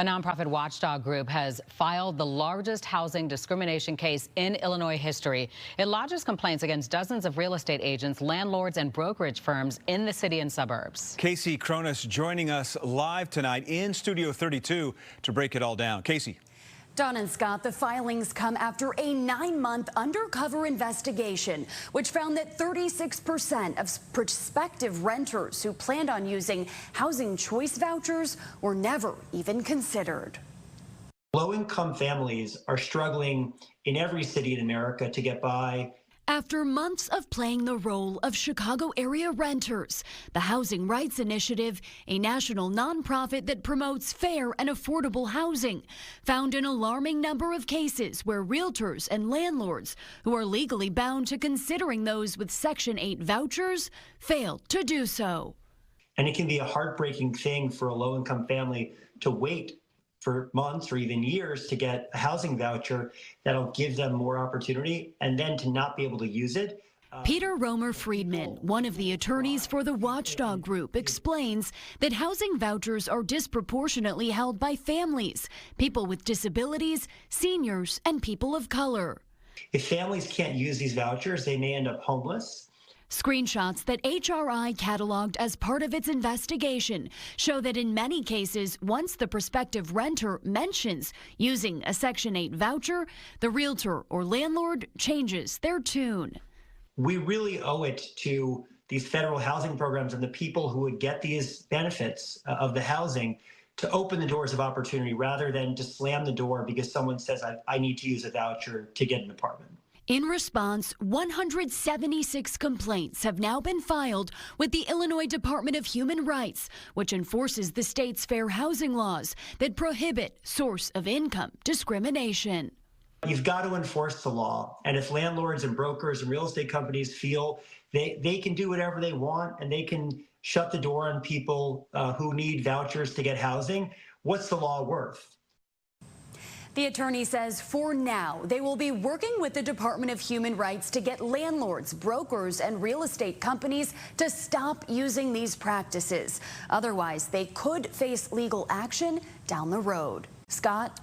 A nonprofit watchdog group has filed the largest housing discrimination case in Illinois history. It lodges complaints against dozens of real estate agents, landlords, and brokerage firms in the city and suburbs. Casey Cronus joining us live tonight in Studio 32 to break it all down. Casey. Don and Scott, the filings come after a 9-month undercover investigation, which found that 36% of prospective renters who planned on using housing choice vouchers were never even considered. Low-income families are struggling in every city in America to get by. After months of playing the role of Chicago area renters, the Housing Rights Initiative, a national nonprofit that promotes fair and affordable housing, found an alarming number of cases where realtors and landlords who are legally bound to considering those with Section 8 vouchers failed to do so. And it can be a heartbreaking thing for a low-income family to wait for months or even years to get a housing voucher that'll give them more opportunity and then to not be able to use it. Peter Romer Friedman, one of the attorneys for the Watchdog group, explains that housing vouchers are disproportionately held by families, people with disabilities, seniors, and people of color. If families can't use these vouchers, they may end up homeless. Screenshots that HRI cataloged as part of its investigation show that in many cases, once the prospective renter mentions using a Section 8 voucher, the realtor or landlord changes their tune. We really owe it to these federal housing programs and the people who would get these benefits of the housing to open the doors of opportunity rather than to slam the door because someone says, I need to use a voucher to get an apartment. In response, 176 complaints have now been filed with the Illinois Department of Human Rights, which enforces the state's fair housing laws that prohibit source of income discrimination. You've got to enforce the law. And if landlords and brokers and real estate companies feel they can do whatever they want and they can shut the door on people who need vouchers to get housing, what's the law worth? The attorney says for now, they will be working with the Department of Human Rights to get landlords, brokers, and real estate companies to stop using these practices. Otherwise, they could face legal action down the road. Scott?